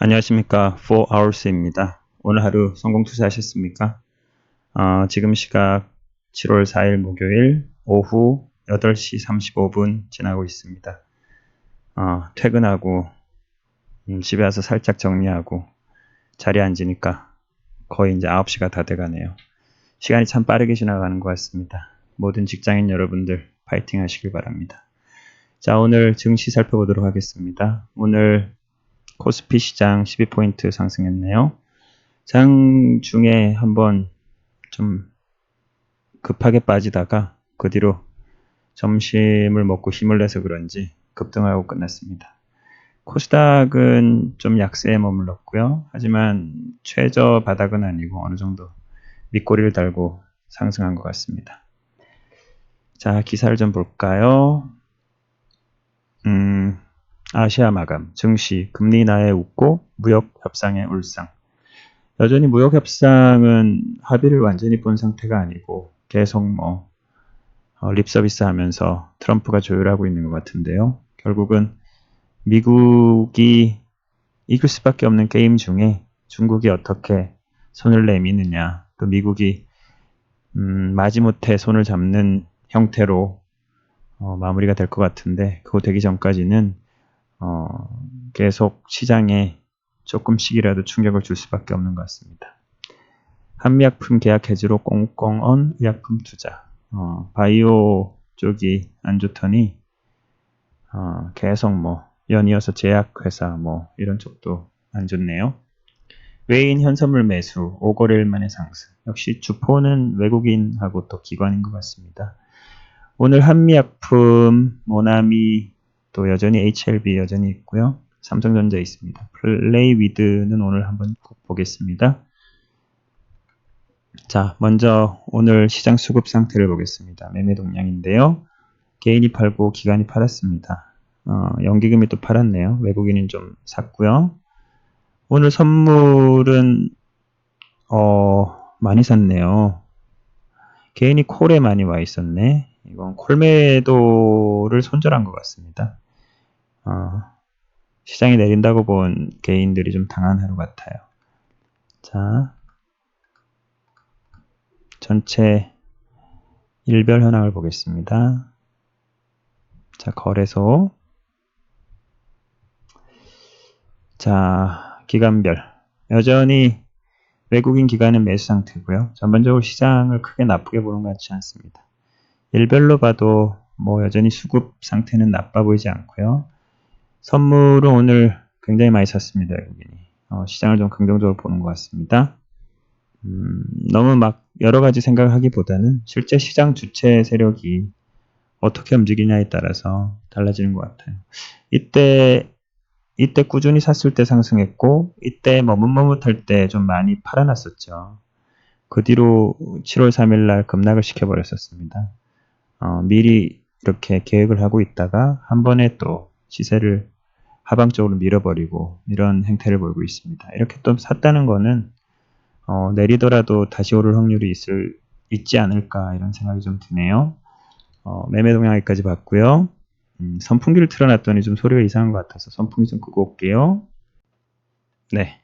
안녕하십니까. 4hours입니다. 오늘 하루 성공 투자하셨습니까? 지금 시각 7월 4일 목요일 오후 8시 35분 지나고 있습니다. 퇴근하고 집에 와서 살짝 정리하고 자리에 앉으니까 거의 이제 9시가 다 돼가네요. 시간이 참 빠르게 지나가는 것 같습니다. 모든 직장인 여러분들 파이팅 하시길 바랍니다. 자, 오늘 증시 살펴보도록 하겠습니다. 오늘 코스피 시장 12포인트 상승했네요. 장중에 한번 좀 급하게 빠지다가 그 뒤로 점심을 먹고 힘을 내서 그런지 급등하고 끝났습니다. 코스닥은 좀 약세에 머물렀고요. 하지만 최저 바닥은 아니고 어느 정도 밑꼬리를 달고 상승한 것 같습니다. 자, 기사를 좀 볼까요? 아시아 마감, 증시, 금리 인하에 웃고 무역 협상에 울상. 여전히 무역 협상은 합의를 완전히 본 상태가 아니고 계속 립 서비스 하면서 트럼프가 조율하고 있는 것 같은데요. 결국은 미국이 이길 수밖에 없는 게임 중에 중국이 어떻게 손을 내미느냐, 또 미국이 마지못해 손을 잡는 형태로 마무리가 될 것 같은데, 그거 되기 전까지는 계속 시장에 조금씩이라도 충격을 줄 수밖에 없는 것 같습니다. 한미약품 계약 해지로 꽁꽁언 의약품 투자. 바이오 쪽이 안 좋더니 계속 연이어서 제약회사 이런 쪽도 안 좋네요. 외인 현선물 매수 5거래일 만에 상승. 역시 주포는 외국인하고 또 기관인 것 같습니다. 오늘 한미약품, 모나미 또 여전히 HLB 여전히 있고요. 삼성전자 있습니다. 플레이위드는 오늘 한번 꼭 보겠습니다. 자, 먼저 오늘 시장 수급 상태를 보겠습니다. 매매 동향인데요. 개인이 팔고 기관이 팔았습니다. 연기금이 또 팔았네요. 외국인은 좀 샀고요. 오늘 선물은 많이 샀네요. 개인이 콜에 많이 와 있었네. 이건 콜매도를 손절한 것 같습니다. 시장이 내린다고 본 개인들이 좀 당한 하루 같아요. 자, 전체 일별 현황을 보겠습니다. 자, 거래소. 자, 기관별. 여전히 외국인 기관은 매수 상태고요. 전반적으로 시장을 크게 나쁘게 보는 것 같지 않습니다. 일별로 봐도 여전히 수급 상태는 나빠 보이지 않고요. 선물은 오늘 굉장히 많이 샀습니다. 외국인이. 시장을 좀 긍정적으로 보는 것 같습니다. 너무 여러 가지 생각을 하기보다는 실제 시장 주체 세력이 어떻게 움직이냐에 따라서 달라지는 것 같아요. 이때 꾸준히 샀을 때 상승했고, 이때 머뭇머뭇할 때 좀 많이 팔아놨었죠. 그 뒤로 7월 3일 날 급락을 시켜버렸었습니다. 미리 이렇게 계획을 하고 있다가 한 번에 또 시세를 하방적으로 밀어버리고 이런 행태를 보이고 있습니다. 이렇게 또 샀다는 거는 내리더라도 다시 오를 확률이 있지 않을까 이런 생각이 좀 드네요. 매매 동향까지 봤고요. 선풍기를 틀어놨더니 좀 소리가 이상한 것 같아서 선풍기 좀 끄고 올게요. 네.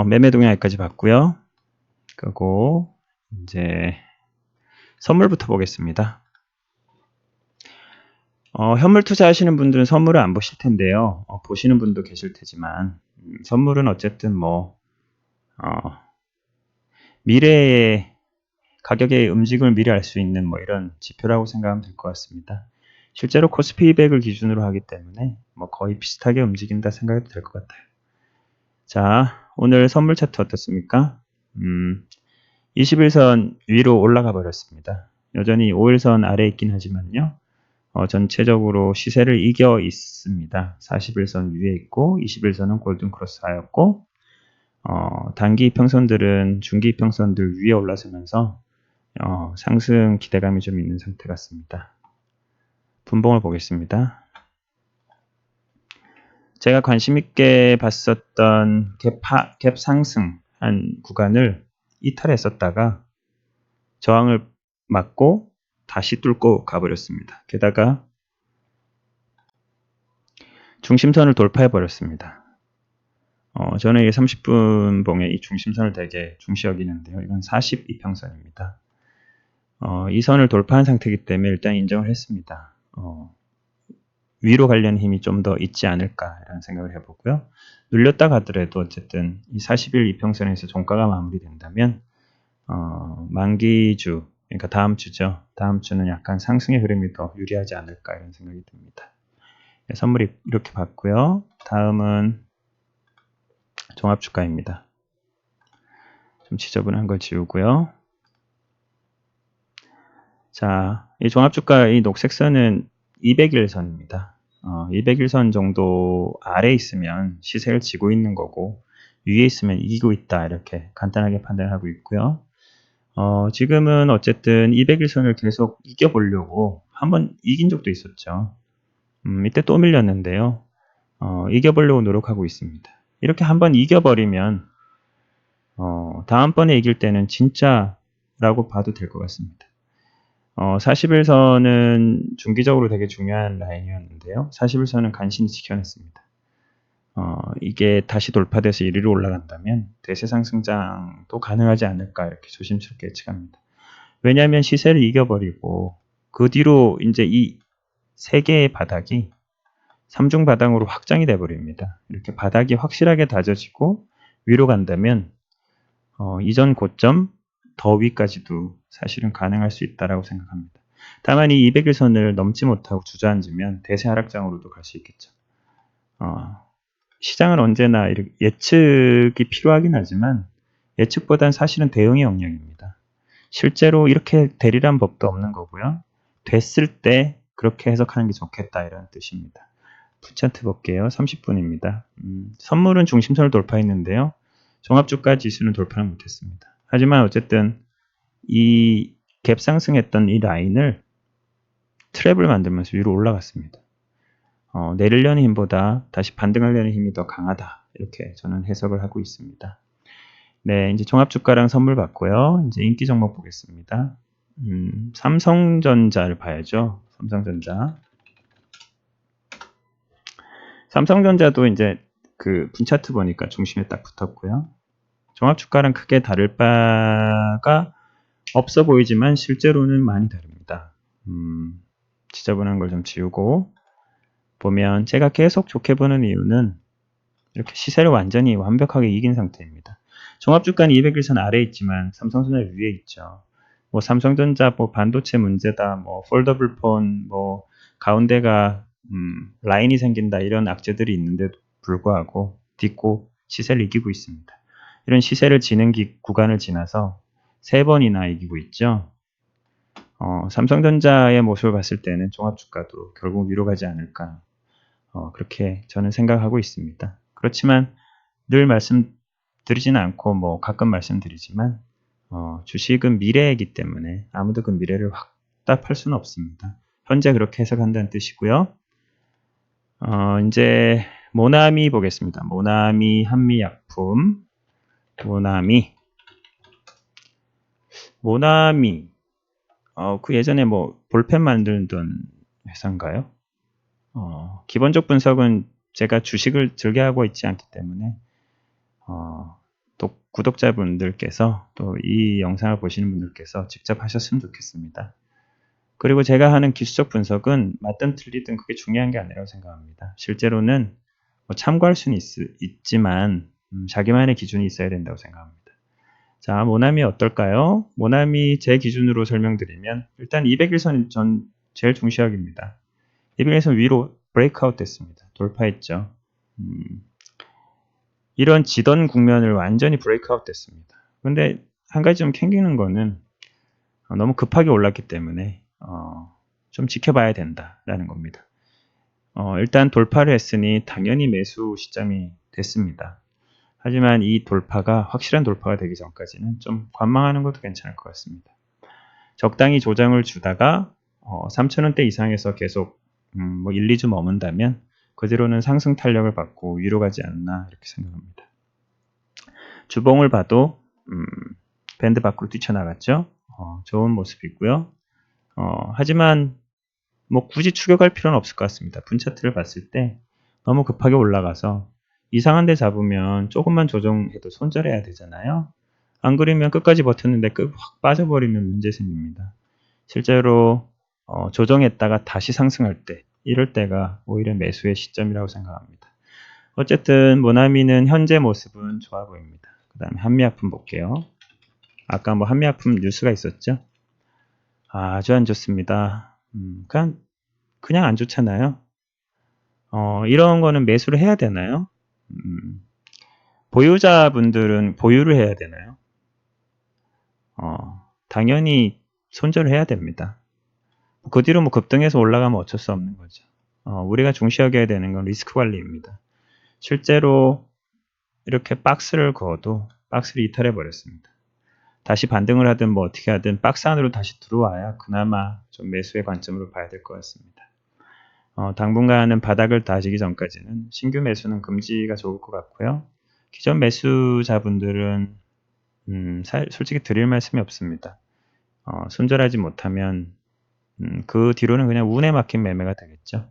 매매 동향까지 봤고요. 끄고 이제 선물부터 보겠습니다. 현물 투자하시는 분들은 선물을 안 보실 텐데요. 보시는 분도 계실 테지만 선물은 어쨌든 미래의 가격의 움직임을 미리 알 수 있는 이런 지표라고 생각하면 될 것 같습니다. 실제로 코스피 200을 기준으로 하기 때문에 거의 비슷하게 움직인다 생각해도 될 것 같아요. 자, 오늘 선물 차트 어떻습니까? 21선 위로 올라가 버렸습니다. 여전히 5일선 아래에 있긴 하지만요. 전체적으로 시세를 이겨 있습니다. 41선 위에 있고 21선은 골든 크로스 하였고 단기 이평선들은 중기 이평선들 위에 올라서면서 상승 기대감이 좀 있는 상태 같습니다. 분봉을 보겠습니다. 제가 관심 있게 봤었던 갭 상승한 구간을 이탈했었다가 저항을 맞고 다시 뚫고 가버렸습니다. 게다가 중심선을 돌파해 버렸습니다. 저는 이 30분 봉의 이 중심선을 되게 중시 여기는데요. 이건 42평선입니다. 이 선을 돌파한 상태이기 때문에 일단 인정을 했습니다. 위로 가려는 힘이 좀 더 있지 않을까라는 생각을 해보고요. 눌렸다 가더라도 어쨌든 이 40일 이평선에서 종가가 마무리된다면 만기주, 그러니까 다음 주죠. 다음 주는 약간 상승의 흐름이 더 유리하지 않을까 이런 생각이 듭니다. 네, 선물이 이렇게 봤고요. 다음은 종합주가입니다. 좀 지저분한 걸 지우고요. 자, 이 종합주가 이 녹색선은 200일선입니다. 200일선 정도 아래에 있으면 시세를 지고 있는 거고 위에 있으면 이기고 있다 이렇게 간단하게 판단하고 있고요. 지금은 어쨌든 200일선을 계속 이겨보려고 한번 이긴 적도 있었죠. 이때 또 밀렸는데요. 이겨보려고 노력하고 있습니다. 이렇게 한번 이겨버리면 다음번에 이길 때는 진짜라고 봐도 될 것 같습니다. 40일선은 중기적으로 되게 중요한 라인이었는데요. 40일선은 간신히 지켜냈습니다. 이게 다시 돌파돼서 1위로 올라간다면 대세 상승장도 가능하지 않을까 이렇게 조심스럽게 예측합니다. 왜냐하면 시세를 이겨버리고 그 뒤로 이제 이 세 개의 바닥이 3중 바닥으로 확장이 돼버립니다. 이렇게 바닥이 확실하게 다져지고 위로 간다면 이전 고점 더 위까지도 사실은 가능할 수 있다라고 생각합니다. 다만 이 200일선을 넘지 못하고 주저앉으면 대세 하락장으로도 갈 수 있겠죠. 시장은 언제나 예측이 필요하긴 하지만 예측보단 사실은 대응의 영역입니다. 실제로 이렇게 되리란 법도 없는 거고요. 됐을 때 그렇게 해석하는 게 좋겠다 이런 뜻입니다. 풀차트 볼게요. 30분입니다. 선물은 중심선을 돌파했는데요. 종합주가 지수는 돌파를 못했습니다. 하지만 어쨌든 이 갭 상승했던 이 라인을 트랩을 만들면서 위로 올라갔습니다. 내리려는 힘보다 다시 반등하려는 힘이 더 강하다. 이렇게 저는 해석을 하고 있습니다. 네, 이제 종합주가랑 선물 받고요. 이제 인기 종목 보겠습니다. 삼성전자를 봐야죠. 삼성전자. 삼성전자도 이제 그 분차트 보니까 중심에 딱 붙었고요. 종합주가랑 크게 다를 바가 없어 보이지만 실제로는 많이 다릅니다. 지저분한 걸 좀 지우고 보면 제가 계속 좋게 보는 이유는 이렇게 시세를 완전히 완벽하게 이긴 상태입니다. 종합주가는 200일선 아래에 있지만 삼성전자 위에 있죠. 뭐 삼성전자 뭐 반도체 문제다, 뭐 폴더블 폰, 뭐 가운데가 라인이 생긴다 이런 악재들이 있는데도 불구하고 딛고 시세를 이기고 있습니다. 이런 시세를 지는 구간을 지나서 3번이나 이기고 있죠. 삼성전자의 모습을 봤을 때는 종합주가도 결국 위로 가지 않을까 그렇게 저는 생각하고 있습니다. 그렇지만 늘 말씀드리지는 않고 뭐 가끔 말씀드리지만 주식은 미래이기 때문에 아무도 그 미래를 확답할 수는 없습니다. 현재 그렇게 해석한다는 뜻이고요. 이제 모나미 보겠습니다. 모나미 한미약품 모나미 그 예전에 뭐 볼펜 만들던 회사인가요? 기본적 분석은 제가 주식을 즐겨하고 있지 않기 때문에 또 구독자분들께서 또 이 영상을 보시는 분들께서 직접 하셨으면 좋겠습니다. 그리고 제가 하는 기술적 분석은 맞든 틀리든 그게 중요한 게 아니라고 생각합니다. 실제로는 뭐 참고할 수는 있지만 자기만의 기준이 있어야 된다고 생각합니다. 자, 모나미 어떨까요? 모나미 제 기준으로 설명드리면 일단 200일선 전 제일 중시하기입니다. 200일선 위로 브레이크아웃 됐습니다. 돌파했죠. 이런 지던 국면을 완전히 브레이크아웃 됐습니다. 근데 한 가지 좀 캥기는 거는 너무 급하게 올랐기 때문에 좀 지켜봐야 된다라는 겁니다. 일단 돌파를 했으니 당연히 매수 시점이 됐습니다. 하지만 이 돌파가 확실한 돌파가 되기 전까지는 좀 관망하는 것도 괜찮을 것 같습니다. 적당히 조정을 주다가 3,000원대 이상에서 계속 뭐 1, 2주 머문다면 그대로는 상승 탄력을 받고 위로 가지 않나 이렇게 생각합니다. 주봉을 봐도 밴드 밖으로 뛰쳐나갔죠. 좋은 모습이고요. 하지만 뭐 굳이 추격할 필요는 없을 것 같습니다. 분차트를 봤을 때 너무 급하게 올라가서 이상한 데 잡으면 조금만 조정해도 손절해야 되잖아요. 안 그러면 끝까지 버텼는데 확 빠져버리면 문제 생깁니다. 실제로 조정했다가 다시 상승할 때, 이럴 때가 오히려 매수의 시점이라고 생각합니다. 어쨌든 모나미는 현재 모습은 좋아 보입니다. 그 다음에 한미아품 볼게요. 아까 뭐 한미아품 뉴스가 있었죠? 아주 안 좋습니다. 그냥 안 좋잖아요. 이런 거는 매수를 해야 되나요? 보유자분들은 보유를 해야 되나요? 당연히 손절을 해야 됩니다. 그 뒤로 뭐 급등해서 올라가면 어쩔 수 없는 거죠. 우리가 중시하게 되는 건 리스크 관리입니다. 실제로 이렇게 박스를 그어도 박스를 이탈해 버렸습니다. 다시 반등을 하든 뭐 어떻게 하든 박스 안으로 다시 들어와야 그나마 좀 매수의 관점으로 봐야 될 것 같습니다. 당분간은 바닥을 다지기 전까지는 신규 매수는 금지가 좋을 것 같고요. 기존 매수자분들은 솔직히 드릴 말씀이 없습니다. 손절하지 못하면 그 뒤로는 그냥 운에 막힌 매매가 되겠죠.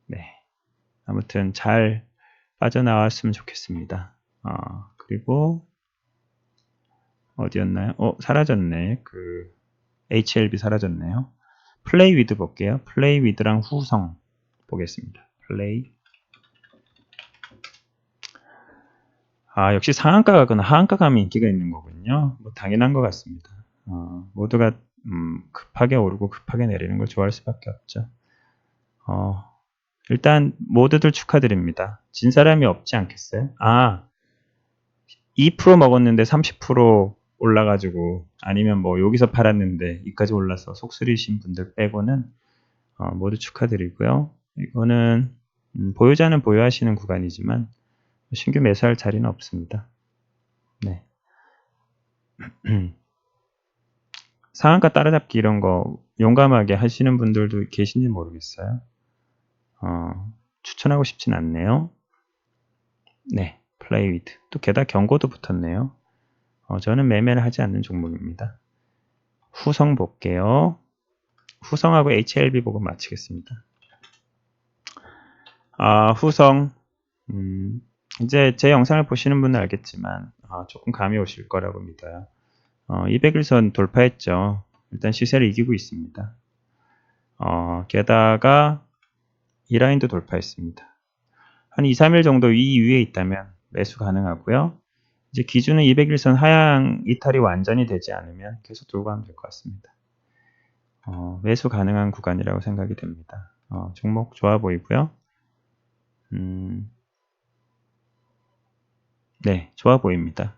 네. 아무튼 잘 빠져나왔으면 좋겠습니다. 그리고 어디였나요? 사라졌네. 그 HLB 사라졌네요. 플레이 위드 볼게요. 플레이 위드랑 후성 보겠습니다. 플레이. 역시 상한가 가거나 하한가 가면 인기가 있는 거군요. 뭐 당연한 것 같습니다. 모두가 급하게 오르고 급하게 내리는 걸 좋아할 수밖에 없죠. 일단 모두들 축하드립니다. 진 사람이 없지 않겠어요? 2% 먹었는데 30% 올라가지고 아니면 뭐 여기서 팔았는데 이까지 올라서 속쓰리신 분들 빼고는 모두 축하드리고요. 이거는 보유자는 보유하시는 구간이지만 신규 매수할 자리는 없습니다. 네. 상한가 따라잡기 이런 거 용감하게 하시는 분들도 계신지 모르겠어요. 추천하고 싶진 않네요. 네, 플레이 위드. 또 게다가 경고도 붙었네요. 저는 매매를 하지 않는 종목입니다. 후성 볼게요. 후성하고 HLB 보고 마치겠습니다. 후성. 이제 제 영상을 보시는 분은 알겠지만 조금 감이 오실 거라고 믿어요. 200일선 돌파했죠. 일단 시세를 이기고 있습니다. 게다가 이 라인도 돌파했습니다. 한 2, 3일 정도 이 위에 있다면 매수 가능하고요. 이제 기준은 200일선 하향 이탈이 완전히 되지 않으면 계속 들고 가면 될 것 같습니다. 매수 가능한 구간이라고 생각이 됩니다. 종목 좋아 보이고요. 네, 좋아 보입니다.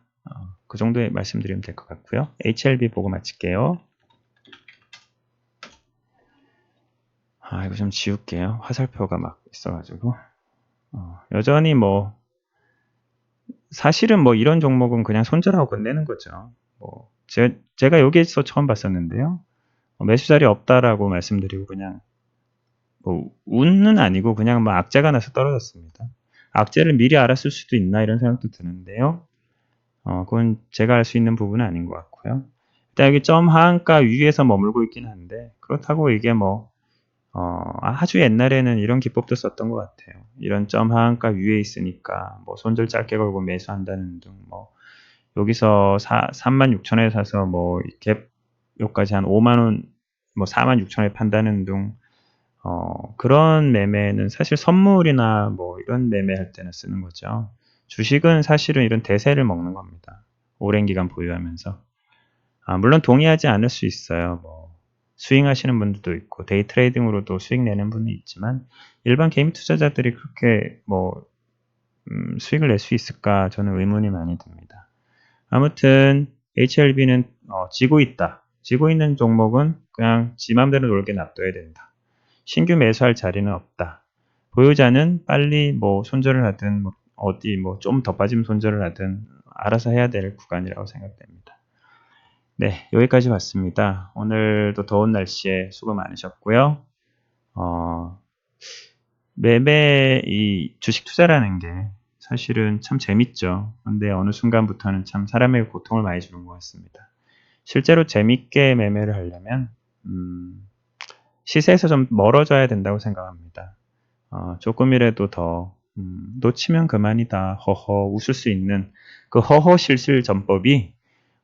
그 정도에 말씀드리면 될 것 같고요. HLB 보고 마칠게요. 이거 좀 지울게요. 화살표가 막 있어가지고. 여전히 뭐 사실은 뭐 이런 종목은 그냥 손절하고 끝내는 거죠. 제가 여기에서 처음 봤었는데요. 매수 자리 없다라고 말씀드리고 그냥 운은 아니고 그냥 뭐 악재가 나서 떨어졌습니다. 악재를 미리 알았을 수도 있나 이런 생각도 드는데요. 그건 제가 알 수 있는 부분은 아닌 것 같고요. 일단 여기 점 하한가 위에서 머물고 있긴 한데 그렇다고 이게 뭐 아주 옛날에는 이런 기법도 썼던 것 같아요. 이런 점 하한가 위에 있으니까 뭐 손절 짧게 걸고 매수한다는 등 여기서 36,000원에 사서 갭 여기까지 한 5만원 46,000원에 판다는 등 그런 매매는 사실 선물이나 이런 매매할 때는 쓰는 거죠. 주식은 사실은 이런 대세를 먹는 겁니다. 오랜 기간 보유하면서. 물론 동의하지 않을 수 있어요. 스윙 하시는 분들도 있고 데이 트레이딩으로도 수익 내는 분이 있지만 일반 개인 투자자들이 그렇게 수익을 낼 수 있을까 저는 의문이 많이 듭니다. 아무튼 HLB는 지고 있다. 지고 있는 종목은 그냥 지 맘대로 놀게 놔둬야 된다. 신규 매수할 자리는 없다. 보유자는 빨리 손절을 하든 어디 좀 더 빠지면 손절을 하든 알아서 해야 될 구간이라고 생각됩니다. 네, 여기까지 봤습니다. 오늘도 더운 날씨에 수고 많으셨고요. 이 주식 투자라는 게 사실은 참 재밌죠. 근데 어느 순간부터는 참 사람에게 고통을 많이 주는 것 같습니다. 실제로 재밌게 매매를 하려면 시세에서 좀 멀어져야 된다고 생각합니다. 조금이라도 더 놓치면 그만이다. 허허 웃을 수 있는 그 허허 실실 전법이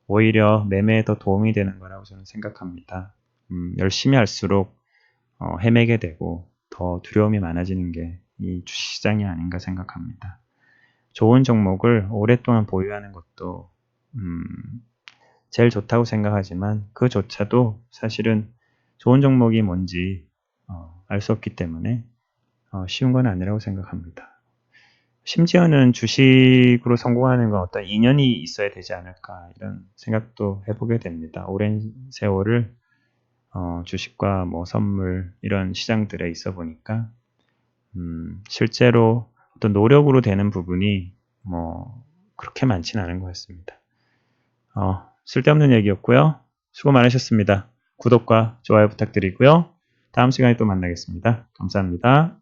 오히려 매매에 더 도움이 되는 거라고 저는 생각합니다. 열심히 할수록 헤매게 되고 더 두려움이 많아지는 게 이 주식시장이 아닌가 생각합니다. 좋은 종목을 오랫동안 보유하는 것도 제일 좋다고 생각하지만 그조차도 사실은 좋은 종목이 뭔지 알 수 없기 때문에 쉬운 건 아니라고 생각합니다. 심지어는 주식으로 성공하는 건 어떤 인연이 있어야 되지 않을까 이런 생각도 해보게 됩니다. 오랜 세월을 주식과 뭐 선물 이런 시장들에 있어 보니까 실제로 어떤 노력으로 되는 부분이 뭐 그렇게 많지는 않은 것 같습니다. 쓸데없는 얘기였고요. 수고 많으셨습니다. 구독과 좋아요 부탁드리고요. 다음 시간에 또 만나겠습니다. 감사합니다.